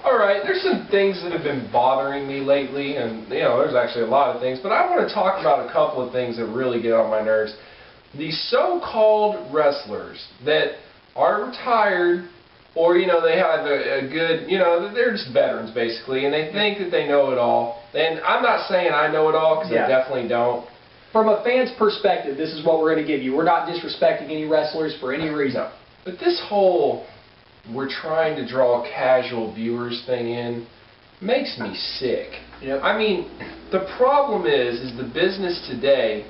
All right, there's some things that have been bothering me lately, and there's actually a lot of things, but I want to talk about a couple of things that really get on my nerves. These so-called wrestlers that are retired, or they have a good, they're just veterans basically, and they think that they know it all. And I'm not saying I know it all, because I definitely don't. From a fan's perspective, this is what we're going to give you. We're not disrespecting any wrestlers for any reason. No. But this whole we're trying to draw casual viewers thing in makes me sick. Yep. I mean, the problem is the business today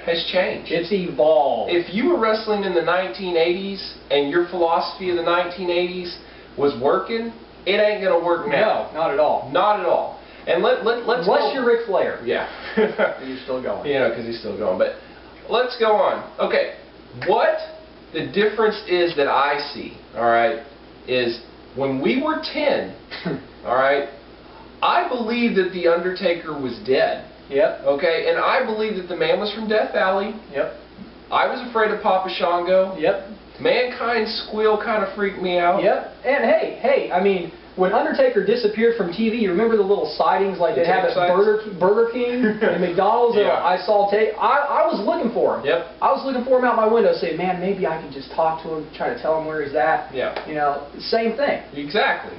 has changed. It's evolved. If you were wrestling in the 1980s and your philosophy of the 1980s was working, it ain't going to work now. No, not at all. Not at all. And let's Unless you're Ric Flair. Yeah. You're still going. Because he's still going. But let's go on. Okay. What the difference is that I see, all right, is when we were 10, all right, I believed that The Undertaker was dead. Yep. Okay, and I believed that the man was from Death Valley. Yep. I was afraid of Papa Shango. Yep. Mankind's squeal kind of freaked me out. Yep. And hey, I mean, when Undertaker disappeared from TV, you remember the little sightings like they have at Burger King and McDonald's? Yeah. I saw I was looking for him. Yep. I was looking for him out my window, saying, man, maybe I can just talk to him, try to tell him where he's at. Yeah. Same thing. Exactly.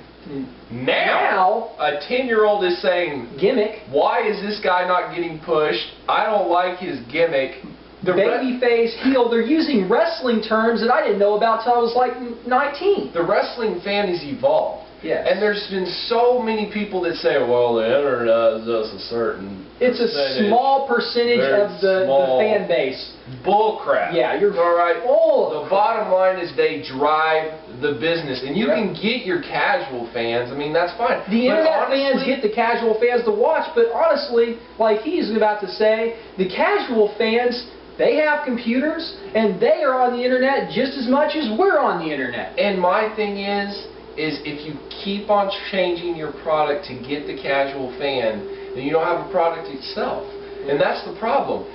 Now, a 10-year-old is saying, gimmick. Why is this guy not getting pushed? I don't like his gimmick. Babyface, heel, they're using wrestling terms that I didn't know about till I was like 19. The wrestling fan has evolved. Yes. And there's been so many people that say, well, the internet is just a certain It's a small percentage of the fan base. Bull crap. Yeah, you're all right. Oh, the bottom line is they drive the business. And you can get your casual fans. I mean, that's fine. The internet fans get the casual fans to watch, but honestly, like he's about to say, the casual fans, they have computers, and they are on the internet just as much as we're on the internet. And my thing is if you keep on changing your product to get the casual fan, then you don't have a product itself. And that's the problem.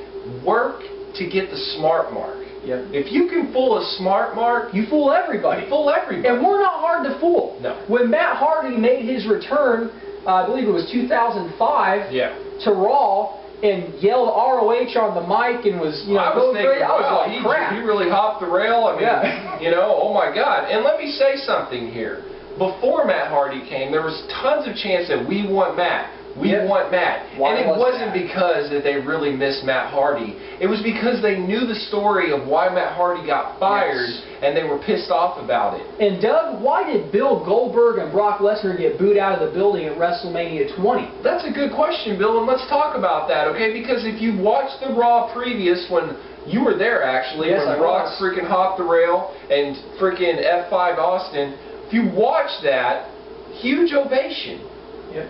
Work to get the smart mark. Yep. If you can fool a smart mark, you fool everybody. You fool everybody. And we're not hard to fool. No. When Matt Hardy made his return, I believe it was 2005, to Raw, and yelled ROH on the mic and was, I was thinking, wow, like, crap. He really hopped the rail. I mean, oh my God. And let me say something here. Before Matt Hardy came, there was tons of chance that we want Matt. We want Matt. Why and it wasn't because that they really missed Matt Hardy. It was because they knew the story of why Matt Hardy got fired, and they were pissed off about it. And Doug, why did Bill Goldberg and Brock Lesnar get booed out of the building at WrestleMania 20? That's a good question, Bill, and let's talk about that, okay? Because if you watched the Raw previous, when you were there actually, when Brock freaking hopped the rail and freaking F5 Austin, if you watch that, huge ovation. Yep.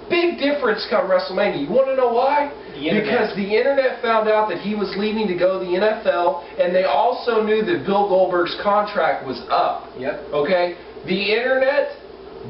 Big difference come WrestleMania. You want to know why? Because the internet found out that he was leaving to go to the NFL, and they also knew that Bill Goldberg's contract was up. Yep. Okay? The internet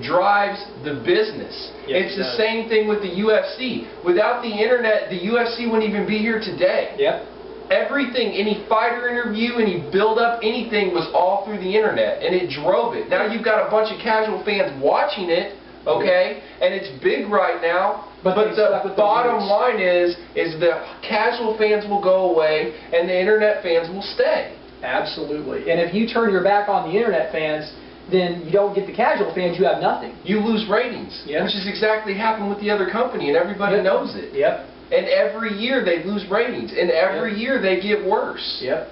drives the business. Yes, it's the same thing with the UFC. Without the internet, the UFC wouldn't even be here today. Yep. Everything, any fighter interview, any build-up, anything was all through the internet, and it drove it. Now you've got a bunch of casual fans watching it, okay, and it's big right now, but the bottom line is the casual fans will go away, and the internet fans will stay. Absolutely. And if you turn your back on the internet fans, then you don't get the casual fans, you have nothing. You lose ratings, which is exactly happened with the other company, and everybody knows it. Yep. And every year they lose ratings, and every year they get worse. Yep.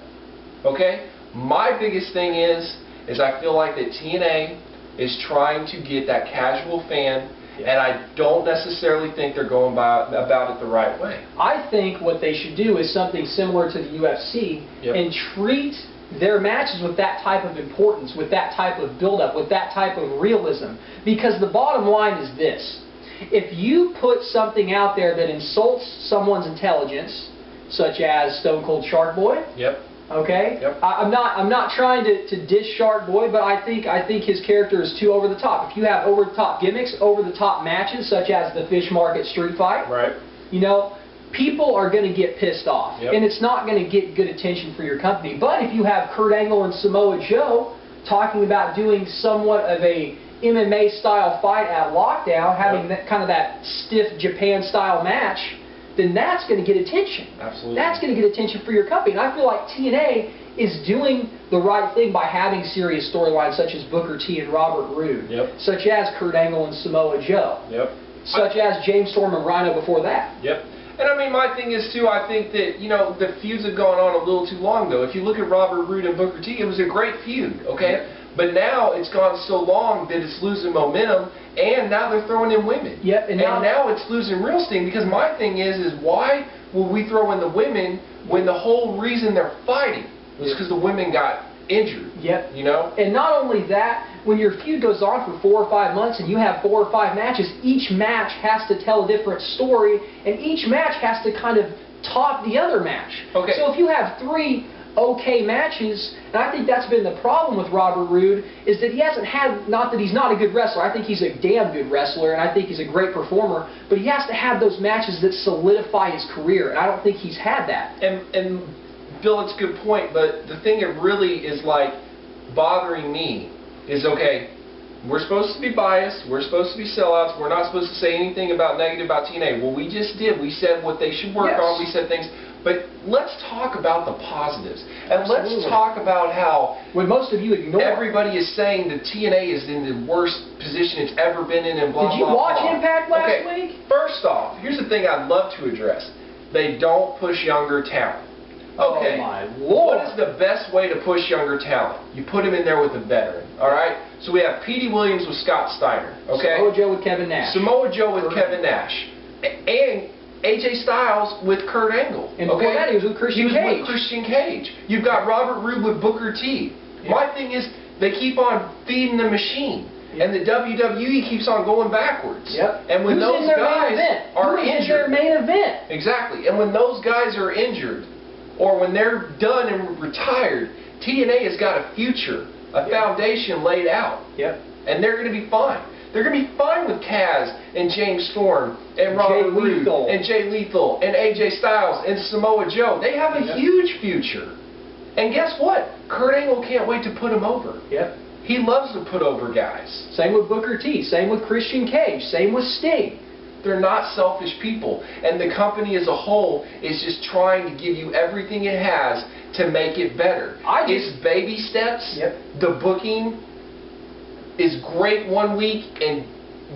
Okay? My biggest thing is I feel like that TNA is trying to get that casual fan, and I don't necessarily think they're going about it the right way. I think what they should do is something similar to the UFC and treat their matches with that type of importance, with that type of build-up, with that type of realism. Because the bottom line is this. If you put something out there that insults someone's intelligence, such as Stone Cold Shark Boy, okay? I'm not trying to diss Shark Boy, but I think his character is too over the top. If you have over the top gimmicks, over the top matches, such as the Fish Market Street Fight, people are going to get pissed off, and it's not going to get good attention for your company. But if you have Kurt Angle and Samoa Joe, talking about doing somewhat of a MMA style fight at Lockdown, having that kind of that stiff Japan style match, then that's going to get attention. Absolutely. That's going to get attention for your company. And I feel like TNA is doing the right thing by having serious storylines such as Booker T and Robert Roode, such as Kurt Angle and Samoa Joe, such as James Storm and Rhino before that. And I mean, my thing is too, I think that, you know, the feuds have gone on a little too long though. If you look at Robert Roode and Booker T, it was a great feud, okay? But now it's gone so long that it's losing momentum, and now they're throwing in women. And now it's losing real steam, because my thing is why will we throw in the women when the whole reason they're fighting was because the women got injured? You know? And not only that, when your feud goes on for 4 or 5 months and you have 4 or 5 matches, each match has to tell a different story, and each match has to kind of top the other match. So if you have 3 okay matches, and I think that's been the problem with Robert Roode, is that he hasn't had, not that he's not a good wrestler, I think he's a damn good wrestler, and I think he's a great performer, but he has to have those matches that solidify his career, and I don't think he's had that. And Bill, it's a good point, but the thing that really is like bothering me is, okay, we're supposed to be biased, we're supposed to be sellouts, we're not supposed to say anything about negative about TNA. Well, we just did. We said what they should work on, we said things. But let's talk about the positives. And let's talk about how what most of you ignore. Everybody is saying that TNA is in the worst position it's ever been in and blah, blah, blah. Did you watch Impact last week? First off, here's the thing I'd love to address. They don't push younger talent. Okay, oh my Lord. What is the best way to push younger talent? You put him in there with a veteran, all right? So we have Petey Williams with Scott Steiner, okay? Samoa Joe with Kevin Nash. Samoa Joe with Kevin Nash. And AJ Styles with Kurt Angle. And before that, he was with Christian Cage. He was with Christian Cage. You've got Robert Roode with Booker T. My thing is, they keep on feeding the machine. And the WWE keeps on going backwards. And when those guys are injured. Who's in their main event? Exactly. And when those guys are injured, or when they're done and retired, TNA has got a future, a foundation laid out. And they're going to be fine. They're going to be fine with Kaz and James Storm and Robert Roode and Jay Lethal and AJ Styles and Samoa Joe. They have a huge future. And guess what? Kurt Angle can't wait to put him over. He loves to put over guys. Same with Booker T. Same with Christian Cage. Same with Sting. They're not selfish people. And the company as a whole is just trying to give you everything it has to make it better. It's baby steps. The booking is great one week, and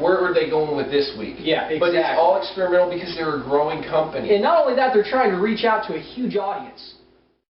where are they going with this week? But it's all experimental because they're a growing company. And not only that, they're trying to reach out to a huge audience.